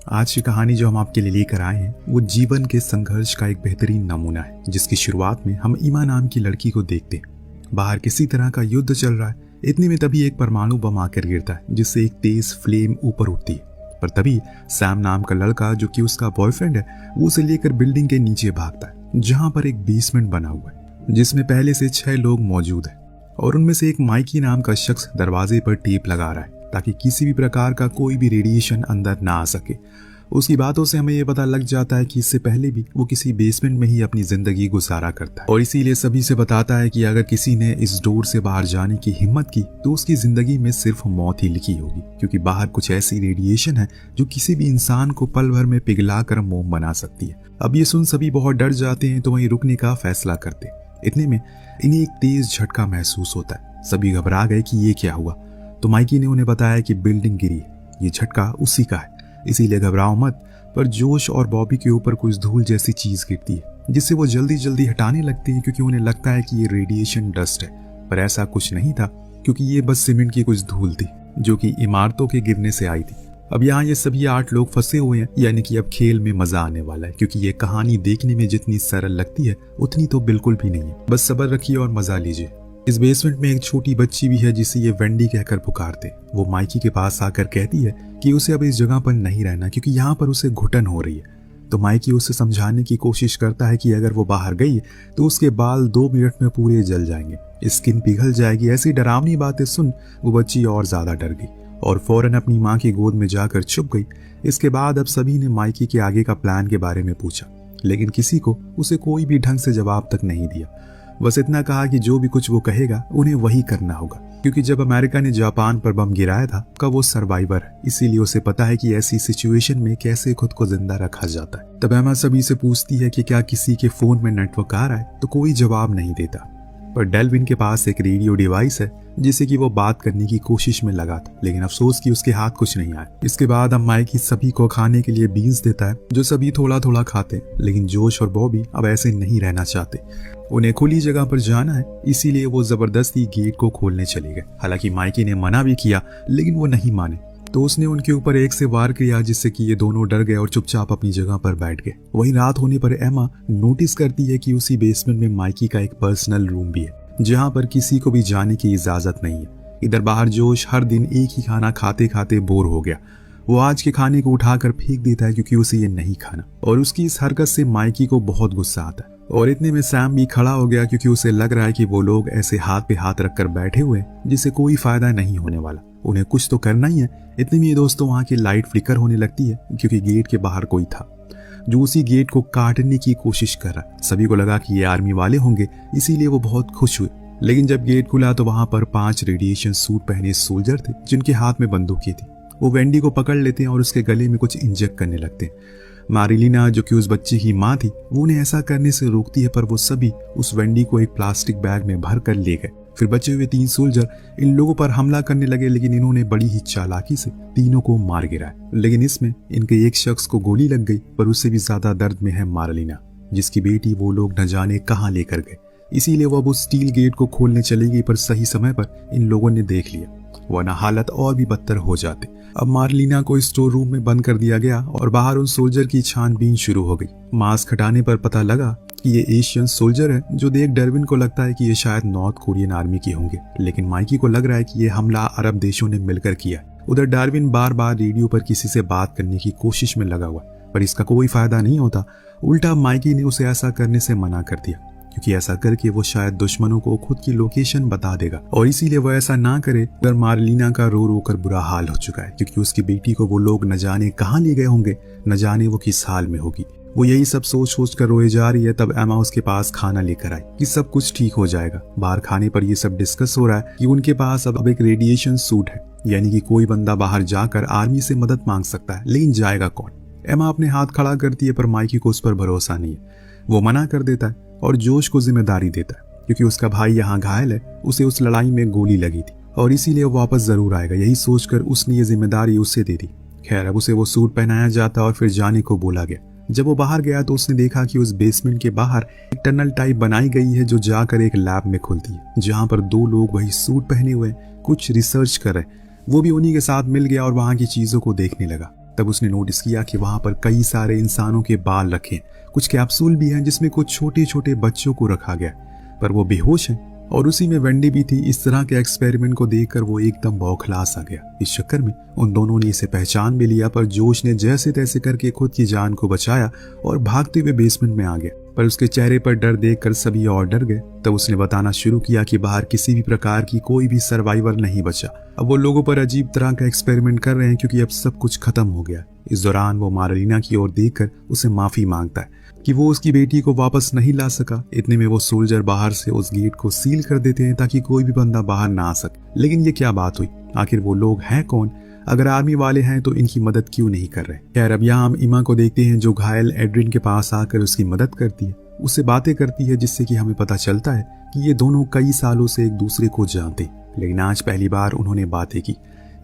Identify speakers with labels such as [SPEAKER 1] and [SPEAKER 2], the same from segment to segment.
[SPEAKER 1] आज की कहानी जो हम आपके लिए लेकर आए हैं वो जीवन के संघर्ष का एक बेहतरीन नमूना है, जिसकी शुरुआत में हम ईमा नाम की लड़की को देखते हैं। बाहर किसी तरह का युद्ध चल रहा है। इतने में तभी एक परमाणु बम आकर गिरता है, जिससे एक तेज फ्लेम ऊपर उठती है। पर तभी सैम नाम का लड़का, जो कि उसका बॉयफ्रेंड है, वो उसे लेकर बिल्डिंग के नीचे भागता है, जहां पर एक बेसमेंट बना हुआ है जिसमें पहले से 6 लोग मौजूद हैं। और उनमें से एक माइकी नाम का शख्स दरवाजे पर टेप लगा रहा है ताकि किसी भी प्रकार का कोई भी रेडिएशन अंदर ना आ सके। उसकी बातों से हमें यह पता लग जाता है कि इससे पहले भी वो किसी बेसमेंट में ही अपनी जिंदगी गुजारा करता है, और इसीलिए सभी से बताता है कि अगर किसी ने इस डोर से बाहर जाने की हिम्मत की तो उसकी जिंदगी में सिर्फ मौत ही लिखी होगी, क्योंकि बाहर कुछ ऐसी रेडिएशन है जो किसी भी इंसान को पल भर में पिघला कर मोम बना सकती है। अब ये सुन सभी बहुत डर जाते हैं, तो वहीं रुकने का फैसला करते। इतने में इन्हें एक तेज झटका महसूस होता है। सभी घबरा गए कि ये क्या हुआ। तो माइकी ने उन्हें बताया कि बिल्डिंग गिरी है, ये झटका उसी का है, इसीलिए घबराओ मत। पर जोश और बॉबी के ऊपर कुछ धूल जैसी चीज गिरती है, जिससे वो जल्दी जल्दी हटाने लगते हैं, क्योंकि उन्हें लगता है कि ये रेडिएशन डस्ट है। पर ऐसा कुछ नहीं था, क्योंकि ये बस सीमेंट की कुछ धूल थी जो कि इमारतों के गिरने से आई थी। अब यहाँ ये सभी 8 लोग फंसे हुए हैं, यानी कि अब खेल में मजा आने वाला है, क्योंकि ये कहानी देखने में जितनी सरल लगती है उतनी तो बिल्कुल भी नहीं है। बस सब्र रखिए और मजा लीजिए। इस बेसमेंट में एक छोटी बच्ची भी है, जिसे ये वेंडी कहकर पुकारते। वो माइकी के पास आकर कहती है कि उसे अब इस जगह पर नहीं रहना, क्योंकि यहाँ पर उसे घुटन हो रही है। तो माइकी उसे समझाने की कोशिश करता है कि अगर वो बाहर गई तो उसके बाल 2 मिनट में पूरे जल जाएंगे, स्किन पिघल जाएगी। ऐसी डरावनी बातें सुन वो बच्ची और ज्यादा डर गई और फौरन अपनी माँ की गोद में जाकर छुप गई। इसके बाद अब सभी ने माइकी के आगे का प्लान के बारे में पूछा, लेकिन किसी को उसे कोई भी ढंग से जवाब तक नहीं दिया। बस इतना कहा कि जो भी कुछ वो कहेगा उन्हें वही करना होगा, क्योंकि जब अमेरिका ने जापान पर बम गिराया था का वो सर्वाइवर है, इसीलिए उसे पता है कि ऐसी सिचुएशन में कैसे खुद को जिंदा रखा जाता है। तब एमा सभी से पूछती है कि क्या किसी के फोन में नेटवर्क आ रहा है, तो कोई जवाब नहीं देता। पर डेल्विन के पास एक रेडियो डिवाइस है जिससे कि वो बात करने की कोशिश में लगा था, लेकिन अफसोस कि उसके हाथ कुछ नहीं आया। इसके बाद अब माइकी सभी को खाने के लिए बीन्स देता है, जो सभी थोड़ा थोड़ा खाते हैं। लेकिन जोश और बॉबी अब ऐसे नहीं रहना चाहते, उन्हें खुली जगह पर जाना है, इसीलिए वो जबरदस्ती गेट को खोलने चले गए। हालांकि माइकी ने मना भी किया, लेकिन वो नहीं माने, तो उसने उनके ऊपर एक से वार किया, जिससे कि ये दोनों डर गए और चुपचाप अपनी जगह पर बैठ गए। वहीं रात होने पर एमा नोटिस करती है कि उसी बेसमेंट में माइकी का एक पर्सनल रूम भी है, जहां पर किसी को भी जाने की इजाजत नहीं है। इधर बाहर जोश हर दिन एक ही खाना खाते खाते बोर हो गया। वो आज के खाने को उठाकर फेंक देता है, क्योंकि उसे ये नहीं खाना, और उसकी इस हरकत से माइकी को बहुत गुस्सा आता है। और इतने में सैम भी खड़ा हो गया, क्योंकि उसे लग रहा है कि वो लोग ऐसे हाथ पे हाथ रखकर बैठे हुए जिससे कोई फायदा नहीं होने वाला, उन्हें कुछ तो करना ही है। इतने में ये दोस्तों वहां की लाइट फ्लिकर होने लगती है, क्योंकि गेट के बाहर कोई था जो उसी गेट को काटने की कोशिश कर रहा। सभी को लगा कि ये आर्मी वाले होंगे, इसीलिए वो बहुत खुश हुए। लेकिन जब गेट खुला तो वहां पर 5 रेडिएशन सूट पहने सोल्जर थे, जिनके हाथ में बंदूकें थी। वो वेंडी को पकड़ लेते हैं और उसके गले में कुछ इंजेक्ट करने लगते हैं। मारिलीना, जो कि उस बच्चे की माँ थी, वो उन्हें ऐसा करने से रोकती है, पर वो सभी उस वेंडी को एक प्लास्टिक बैग में भर कर ले गए। फिर बचे हुए 3 सोल्जर इन लोगों पर हमला करने लगे, लेकिन इन्होंने बड़ी ही चालाकी से तीनों को मार गिराया। लेकिन इसमें इनके एक शख्स को गोली लग गई, पर उससे भी ज्यादा दर्द में है मारिलीना, जिसकी बेटी वो लोग न जाने कहाँ लेकर गए। इसीलिए वो अब उस स्टील गेट को खोलने चली गई, पर सही समय पर इन लोगों ने देख लिया, वरना हालत और भी बदतर हो जाते। अब मार्लिना को स्टोर रूम में बंद कर दिया गया और बाहर उन सोल्जर की छानबीन शुरू हो गई। मास्क हटाने पर पता लगा कि ये एशियन सोल्जर है, जो देख डेल्विन को लगता है कि ये शायद नॉर्थ कोरियन आर्मी के होंगे, लेकिन माइकी को लग रहा है कि ये हमला अरब देशों ने मिलकर किया। उधर डार्विन बार बार रेडियो पर किसी से बात करने की कोशिश में लगा हुआ, पर इसका कोई फायदा नहीं होता। उल्टा माइकी ने उसे ऐसा करने से मना कर दिया, क्योंकि ऐसा करके वो शायद दुश्मनों को खुद की लोकेशन बता देगा, और इसीलिए वो ऐसा ना करे। अगर मार्लिना का रो रो कर बुरा हाल हो चुका है, क्योंकि उसकी बेटी को वो लोग न जाने कहाँ ले गए होंगे, न जाने वो किस हाल में होगी। वो यही सब सोच सोच कर रोए जा रही है। तब एमा उसके पास खाना लेकर आई कि सब कुछ ठीक हो जाएगा। बाहर खाने पर ये सब डिस्कस हो रहा है कि उनके पास अब एक रेडिएशन सूट है, यानी कि कोई बंदा बाहर जाकर आर्मी से मदद मांग सकता है, लेकिन जाएगा कौन। एमा अपने हाथ खड़ा करती है, पर माइकी को उस पर भरोसा नहीं है। वो मना कर देता है और जोश को जिम्मेदारी देता है, क्योंकि उसका भाई यहाँ घायल है, उसे उस लड़ाई में गोली लगी थी और इसीलिए वो वापस जरूर आएगा। यही सोचकर उसने ये जिम्मेदारी उसे दे दी। खैर, अब उसे वो सूट पहनाया जाता और फिर जाने को बोला गया। जब वो बाहर गया तो उसने देखा कि उस बेसमेंट के बाहर एक टनल टाइप बनाई गई है, जो जाकर एक लैब में खुलती है, जहाँ पर 2 लोग वही सूट पहने हुए कुछ रिसर्च कर रहे। वो भी उन्हीं के साथ मिल गया और वहाँ की चीजों को देखने लगा। तब उसने नोटिस किया कि वहां पर कई सारे इंसानों के बाल रखे हैं, कुछ कैप्सूल भी हैं जिसमें कुछ छोटे छोटे बच्चों को रखा गया, पर वो बेहोश हैं और उसी में वेंडी भी थी। इस तरह के एक्सपेरिमेंट को देखकर वो एकदम बौखला सा गया। इस चक्कर में उन दोनों ने इसे पहचान भी लिया, पर जोश ने जैसे तैसे करके खुद की जान को बचाया और भागते हुए बेसमेंट में आ गया। पर उसके चेहरे पर डर देखकर सभी और डर गए। तब उसने बताना शुरू किया कि बाहर किसी भी प्रकार की कोई भी सर्वाइवर नहीं बचा। अब वो लोगों पर अजीब तरह का एक्सपेरिमेंट कर रहे हैं क्योंकि अब सब कुछ खत्म हो गया। इस दौरान वो मार्लिना की ओर देखकर उसे माफी मांगता है कि वो उसकी बेटी को वापस नहीं ला सका। इतने में वो सोल्जर बाहर से उस गेट को सील कर देते हैं ताकि कोई भी बंदा बाहर ना आ सके। लेकिन ये क्या बात हुई, आखिर वो लोग हैं कौन? अगर आर्मी वाले हैं तो इनकी मदद क्यों नहीं कर रहे? खैर, अब यहाँ हम इमा को देखते हैं जो घायल एड्रिन के पास आकर उसकी मदद करती है, उससे बातें करती है, जिससे कि हमें पता चलता है कि ये दोनों कई सालों से एक दूसरे को जानते, लेकिन आज पहली बार उन्होंने बातें की।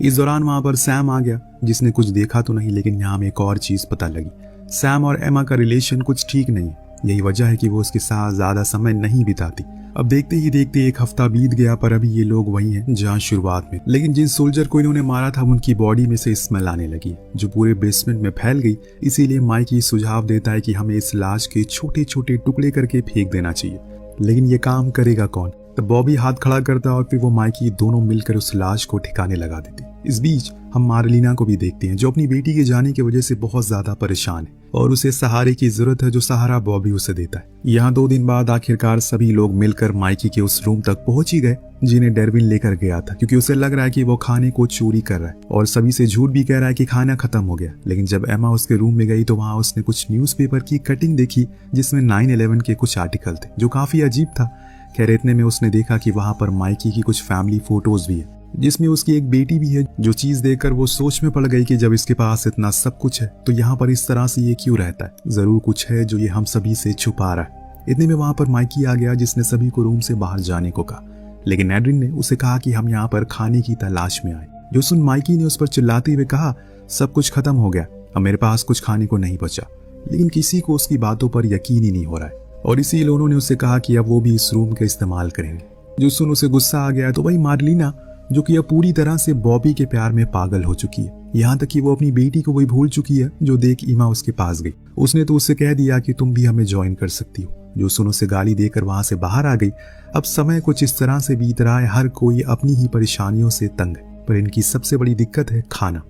[SPEAKER 1] इस दौरान वहां पर सैम आ गया, जिसने कुछ देखा तो नहीं, लेकिन यहाँ हमें एक और चीज पता लगी। सैम और एमा का रिलेशन कुछ ठीक नहीं है। यही वजह है कि वो उसके साथ ज्यादा समय नहीं बिताती। अब देखते ही देखते एक हफ्ता बीत गया, पर अभी ये लोग वही हैं जहां शुरुआत में। लेकिन जिन सोल्जर को इन्होंने मारा था उनकी बॉडी में से स्मेल आने लगी जो पूरे बेसमेंट में फैल गई। इसीलिए माइकी सुझाव देता है कि हमें इस लाश के छोटे छोटे टुकड़े करके फेंक देना चाहिए। लेकिन ये काम करेगा कौन? तब बॉबी हाथ खड़ा करता है और फिर वो माइकी दोनों मिलकर उस लाश को ठिकाने लगा देते। इस बीच हम मार्लिना को भी देखते हैं जो अपनी बेटी के जाने की वजह से बहुत ज्यादा परेशान है और उसे सहारे की जरूरत है, जो सहारा बॉबी उसे देता है। यहाँ 2 दिन बाद आखिरकार सभी लोग मिलकर माइकी के उस रूम तक पहुंच ही गए जिन्हें डेरविन लेकर गया था, क्योंकि उसे लग रहा है कि वो खाने को चोरी कर रहा है और सभी से झूठ भी कह रहा है कि खाना खत्म हो गया। लेकिन जब एमा उसके रूम में गई तो वहां उसने कुछ न्यूज़पेपर की कटिंग देखी जिसमें 9/11 के कुछ आर्टिकल थे, जो काफी अजीब था। खैर, इतने में उसने देखा कि वहां पर माइकी की कुछ फैमिली फोटोज भी है जिसमें उसकी एक बेटी भी है। जो चीज देखकर वो सोच में पड़ गई कि जब इसके पास इतना सब कुछ है तो यहाँ पर इस तरह से ये क्यों रहता है? जरूर कुछ है जो ये हम सभी से छुपा रहा है। इतने में वहां पर माइकी आ गया जिसने सभी को रूम से बाहर जाने को कहा, लेकिन एड्रिन ने उसे कहा कि हम यहाँ पर खाने की तलाश में आए। जो सुन माइकी ने उस पर चिल्लाते हुए कहा, सब कुछ खत्म हो गया, अब मेरे पास कुछ खाने को नहीं बचा। लेकिन किसी को उसकी बातों पर यकीन ही नहीं हो रहा है और इसीलिए उन्होंने उससे कहा कि अब वो भी इस रूम का इस्तेमाल करेंगे। जो सुन उसे गुस्सा आ गया तो वही मार्लिना, जो कि अब पूरी तरह से बॉबी के प्यार में पागल हो चुकी है, यहाँ तक कि वो अपनी बेटी को भी भूल चुकी है, जो देख इमा उसके पास गई। उसने तो उससे कह दिया कि तुम भी हमें ज्वाइन कर सकती हो। जो सुन उसे गाली देकर वहां से बाहर आ गई। अब समय कुछ इस तरह से बीत रहा है, हर कोई अपनी ही परेशानियों से तंग है, पर इनकी सबसे बड़ी दिक्कत है खाना,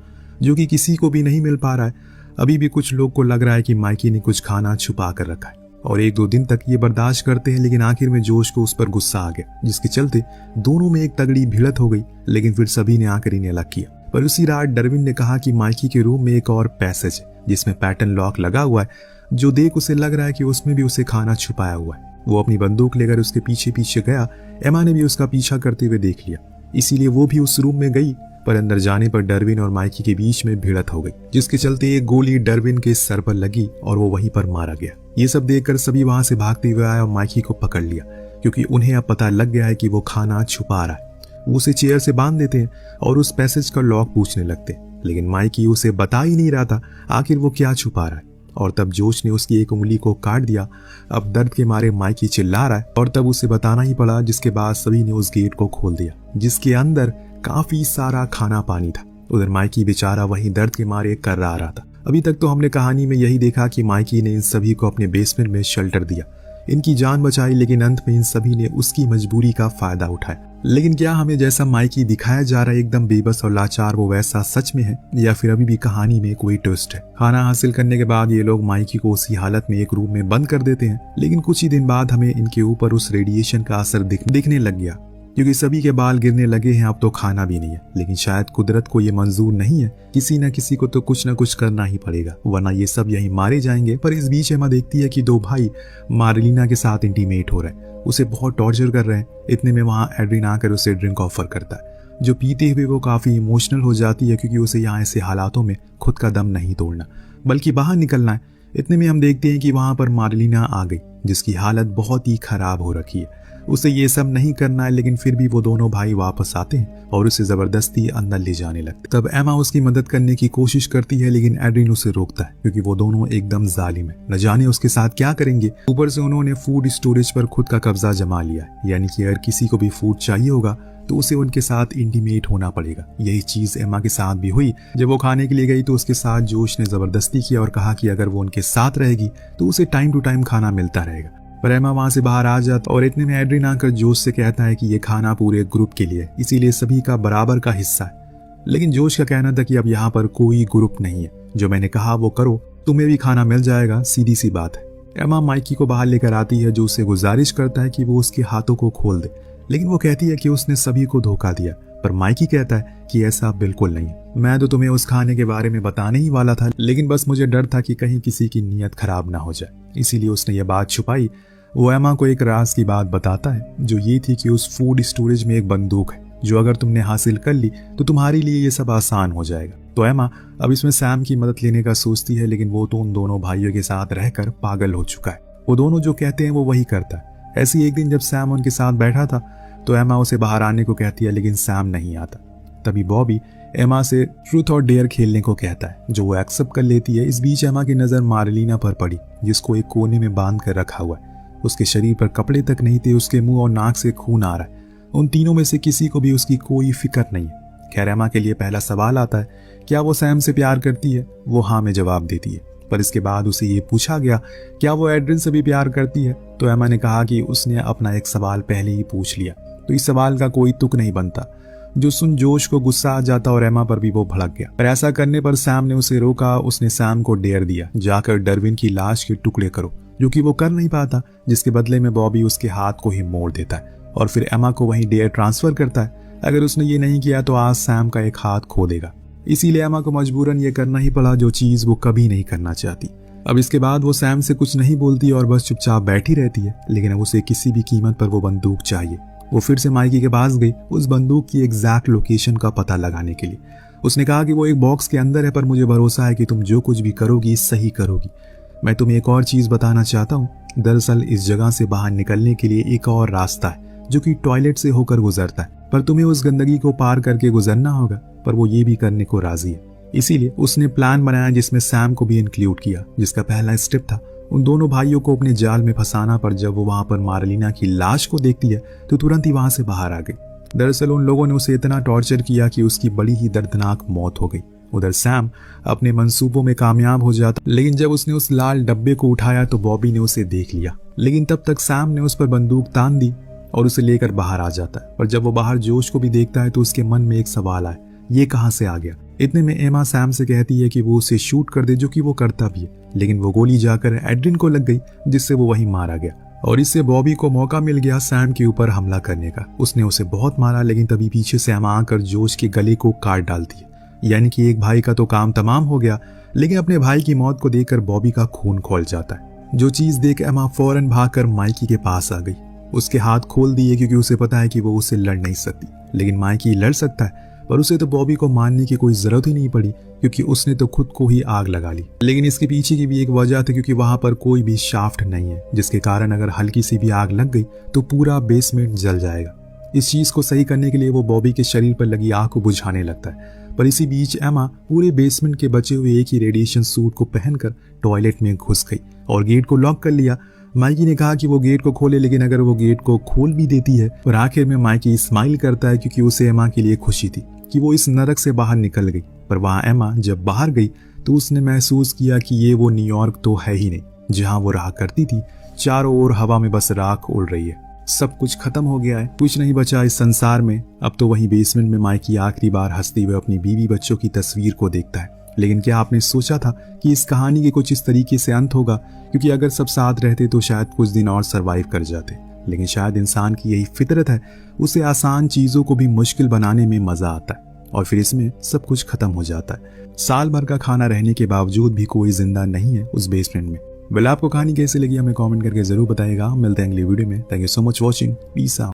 [SPEAKER 1] जो कि किसी को भी नहीं मिल पा रहा है। अभी भी कुछ लोग को लग रहा है कि माइकी ने कुछ खाना छुपा कर रखा है और 1-2 दिन तक ये बर्दाश्त करते हैं, लेकिन आखिर में जोश को उस पर गुस्सा आ गया, जिसके चलते दोनों में एक तगड़ी भिड़त हो गई। लेकिन फिर सभी ने आकर इन्हें अलग किया। पर उसी रात डेरविन ने कहा कि माइकी के रूम में एक और पैसेज है जिसमें पैटर्न लॉक लगा हुआ है, जो देख उसे लग रहा है कि उसमें भी उसे खाना छुपाया हुआ है। वो अपनी बंदूक लेकर उसके पीछे पीछे गया। एमा ने भी उसका पीछा करते हुए देख लिया, इसीलिए वो भी उस रूम में गई। पर अंदर जाने पर डेरविन और माइकी के बीच में भिड़त हो गई, जिसके चलते एक गोली डेरविन के सर पर लगी और वो वहीं पर मारा गया। ये सब देखकर सभी वहां से भागते हुए आए और माइकी को पकड़ लिया, क्योंकि उन्हें अब पता लग गया है कि वो खाना छुपा रहा है। वो उसे चेयर से बांध देते हैं और उस पैसेज का लॉक पूछने लगते हैं, लेकिन माइकी उसे बता ही नहीं रहा था आखिर वो क्या छुपा रहा है। और तब जोश ने उसकी एक उंगली को काट दिया। अब दर्द के मारे माइकी चिल्ला रहा है और तब उसे बताना ही पड़ा, जिसके बाद सभी ने उस गेट को खोल दिया जिसके अंदर काफी सारा खाना पानी था। उधर माइकी बेचारा वहीं दर्द के मारे कर्रा रहा था। अभी तक तो हमने कहानी में यही देखा कि माइकी ने इन सभी को अपने बेसमेंट में शेल्टर दिया, इनकी जान बचाई, लेकिन अंत में इन सभी ने उसकी मजबूरी का फायदा उठाया। लेकिन क्या हमें जैसा माइकी दिखाया जा रहा है एकदम बेबस और लाचार, वो वैसा सच में है या फिर अभी भी कहानी में कोई ट्विस्ट है? खाना हासिल करने के बाद ये लोग माइकी को उसी हालत में एक रूम में बंद कर देते हैं, लेकिन कुछ ही दिन बाद हमें इनके ऊपर उस रेडिएशन का असर दिखने लग गया, क्योंकि सभी के बाल गिरने लगे हैं। अब तो खाना भी नहीं है, लेकिन शायद कुदरत को ये मंजूर नहीं है। किसी न किसी को तो कुछ न कुछ करना ही पड़ेगा, वरना ये सब यहीं मारे जाएंगे। पर इस बीच एमा देखती है कि 2 भाई मार्लिना के साथ इंटीमेट हो रहे हैं, उसे बहुत टॉर्चर कर रहे हैं। इतने में वहां एड्रिन आकर उसे ड्रिंक ऑफर करता है, जो पीते हुए वो काफी इमोशनल हो जाती है, क्योंकि उसे यहाँ ऐसे हालातों में खुद का दम नहीं तोड़ना बल्कि बाहर निकलना है। इतने में हम देखते हैं कि वहां पर मार्लिना आ गई, जिसकी हालत बहुत ही खराब हो रखी है। उसे ये सब नहीं करना है, लेकिन फिर भी वो दोनों भाई वापस आते हैं और उसे जबरदस्ती अंदर ले जाने लगते। तब एमा उसकी मदद करने की कोशिश करती है, लेकिन एड्रिन उसे रोकता है क्योंकि वो दोनों एकदम जालिम है, न जाने उसके साथ क्या करेंगे। ऊपर से उन्होंने फूड स्टोरेज पर खुद का कब्जा जमा लिया, यानी कि अगर किसी को भी फूड चाहिए होगा तो उसे उनके साथ इंटीमेट होना पड़ेगा। यही चीज एमा के साथ भी हुई। जब वो खाने के लिए गई तो उसके साथ जोश ने जबरदस्ती किया और कहा कि अगर वो उनके साथ रहेगी तो उसे टाइम टू टाइम खाना मिलता रहेगा। पर एमा वहां से बाहर आ जाता और इतने में एड्रिन आकर जोश से कहता है कि ये खाना पूरे ग्रुप के लिए, इसीलिए सभी का बराबर का हिस्सा है। लेकिन जोश का कहना था कि अब यहाँ पर कोई ग्रुप नहीं है, जो मैंने कहा वो करो, तुम्हें भी खाना मिल जाएगा, सीधी सी बात है। एमा माइकी को बाहर लेकर आती है, जो उससे गुजारिश करता है कि वो उसके हाथों को खोल दे, लेकिन वो कहती है कि उसने सभी को धोखा दिया। पर माइकी कहता है कि ऐसा बिल्कुल नहीं, मैं तो तुम्हें उस खाने के बारे में बताने ही वाला था, लेकिन बस मुझे डर था कि कहीं किसी की नीयत खराब ना हो जाए, इसीलिए उसने ये बात छुपाई। वो एमा को एक राज की बात बताता है, जो ये थी कि उस फूड स्टोरेज में एक बंदूक है, जो अगर तुमने हासिल कर ली तो तुम्हारे लिए ये सब आसान हो जाएगा। तो एमा अब इसमें सैम की मदद लेने का सोचती है, लेकिन वो तो उन दोनों भाइयों के साथ रहकर पागल हो चुका है। वो दोनों जो कहते हैं वो वही करता है। ऐसे ही एक दिन जब सैम उनके साथ बैठा था तो एमा उसे बाहर आने को कहती है, लेकिन सैम नहीं आता। तभी बॉबी एमा से ट्रूथ और डेयर खेलने को कहता है, जो वो एक्सेप्ट कर लेती है। इस बीच एमा की नजर मार्लिना पर पड़ी, जिसको एक कोने में बांध कर रखा हुआ है। उसके शरीर पर कपड़े तक नहीं थे, उसके मुंह और नाक से खून आ रहा है। उन तीनों में से किसी को भी उसकी कोई फिक्र नहीं है। खैर एमा के लिए पहला सवाल आता है, क्या वो सैम से प्यार करती है? वो हाँ में जवाब देती है। पर इसके बाद उसे ये पूछा गया, क्या वो एड्रिन से भी प्यार करती है? तो एमा ने कहा कि उसने अपना एक सवाल पहले ही पूछ लिया, तो इस सवाल का कोई तुक नहीं बनता। जो सुन जोश को गुस्सा आ जाता और एमा पर भी वो भड़क गया। पर ऐसा करने पर सैम ने उसे रोका। उसने सैम को डेयर दिया, जाकर डरविन की लाश के टुकड़े करो, जो कि वो कर नहीं पाता, जिसके बदले में बॉबी उसके हाथ को ही मोड़ देता है और फिर एमा को वहीं डेयर ट्रांसफर करता है। अगर उसने ये नहीं किया तो आज सैम का एक हाथ खो देगा। इसीलिए एमा को मजबूरन ये करना ही पड़ा, जो चीज वो कभी नहीं करना चाहती। अब इसके बाद वो सैम से कुछ नहीं बोलती और बस चुपचाप बैठी रहती है, लेकिन अब उसे किसी भी कीमत पर वो बंदूक चाहिए। वो फिर से माइकी के पास गई, उस बंदूक की एग्जैक्ट लोकेशन का पता लगाने के लिए। उसने कहा कि वो एक बॉक्स के अंदर है, पर मुझे भरोसा है कि तुम जो कुछ भी करोगी सही करोगी। मैं तुम्हें एक और चीज बताना चाहता हूँ। दरअसल इस जगह से बाहर निकलने के लिए एक और रास्ता है, जो कि टॉयलेट से होकर गुजरता है, पर तुम्हें उस गंदगी को पार करके गुजरना होगा। पर वो ये भी करने को राजी है। इसीलिए उसने प्लान बनाया, जिसमें सैम को भी इंक्लूड किया, जिसका पहला स्टेप था उन दोनों भाइयों को अपने जाल में फंसाना। पर जब वो वहां पर मार्लिना की लाश को देखती है तो तुरंत ही वहां से बाहर आ गई। दरअसल उन लोगों ने उसे इतना टॉर्चर किया कि उसकी बड़ी ही दर्दनाक मौत हो गई। उधर सैम अपने मंसूबों में कामयाब हो जाता, लेकिन जब उसने उस लाल डब्बे को उठाया तो बॉबी ने उसे देख लिया। लेकिन तब तक सैम ने उस पर बंदूक तान दी और उसे लेकर बाहर आ जाता है। पर जब वो बाहर जोश को भी देखता है तो उसके मन में एक सवाल आया, ये कहां से आ गया? इतने में एमा सैम से कहती है कि वो उसे शूट कर दे, जो कि वो करता भी है, लेकिन वो गोली जाकर एड्रिन को लग गई, जिससे वो वहीं मारा गया। और इससे बॉबी को मौका मिल गया सैम के ऊपर हमला करने का। उसने उसे बहुत मारा, लेकिन तभी पीछे से एमा आकर जोश के गले को काट डालती है। यानी कि एक भाई का तो काम तमाम हो गया, लेकिन अपने भाई की मौत को देखकर बॉबी का खून खोल जाता है। जो चीज देख एमा फौरन भागकर माइकी के पास आ गई। उसके हाथ खोल दिए, क्योंकि उसे पता है कि वो उससे लड़ नहीं सकती, लेकिन माइकी लड़ सकता है। पर उसे तो बॉबी को मारने की कोई जरूरत ही नहीं पड़ी, क्योंकि उसने तो खुद को ही आग लगा ली। लेकिन इसके पीछे की भी एक वजह थी, क्योंकि वहां पर कोई भी शाफ्ट नहीं है, जिसके कारण अगर हल्की सी भी आग लग गई तो पूरा बेसमेंट जल जाएगा। इस चीज को सही करने के लिए वो बॉबी के शरीर पर लगी आग को बुझाने लगता है। पर इसी बीच एमा पूरे बेसमेंट के बचे हुए एक ही रेडिएशन सूट को पहनकर टॉयलेट में घुस गई और गेट को लॉक कर लिया। माइकी ने कहा कि वो गेट को खोले, लेकिन अगर वो गेट को खोल भी देती है, और आखिर में माइकी स्माइल करता है, क्योंकि उसे एमा के लिए खुशी थी कि वो इस नरक से बाहर निकल गई। पर वहां एमा जब बाहर गई तो उसने महसूस किया कि ये वो न्यूयॉर्क तो है ही नहीं जहां वो रहा करती थी। चारों ओर हवा में बस राख उड़ रही है। सब कुछ खत्म हो गया है, कुछ नहीं बचा इस संसार में। अब तो वही बेसमेंट में माइकी आखिरी बार हंसते हुए अपनी बीवी बच्चों की तस्वीर को देखता है। लेकिन क्या आपने सोचा था कि इस कहानी के कुछ इस तरीके से अंत होगा? क्योंकि अगर सब साथ रहते तो शायद कुछ दिन और सरवाइव कर जाते, लेकिन शायद इंसान की यही फितरत है, उसे आसान चीजों को भी मुश्किल बनाने में मजा आता है और फिर इसमें सब कुछ खत्म हो जाता है। साल भर का खाना रहने के बावजूद भी कोई जिंदा नहीं है उस बेसमेंट में। वेल, आपको कहानी कैसे लगी हमें कमेंट करके जरूर बताइएगा। मिलते हैं अगली वीडियो में। Thank you so much watching. Peace out.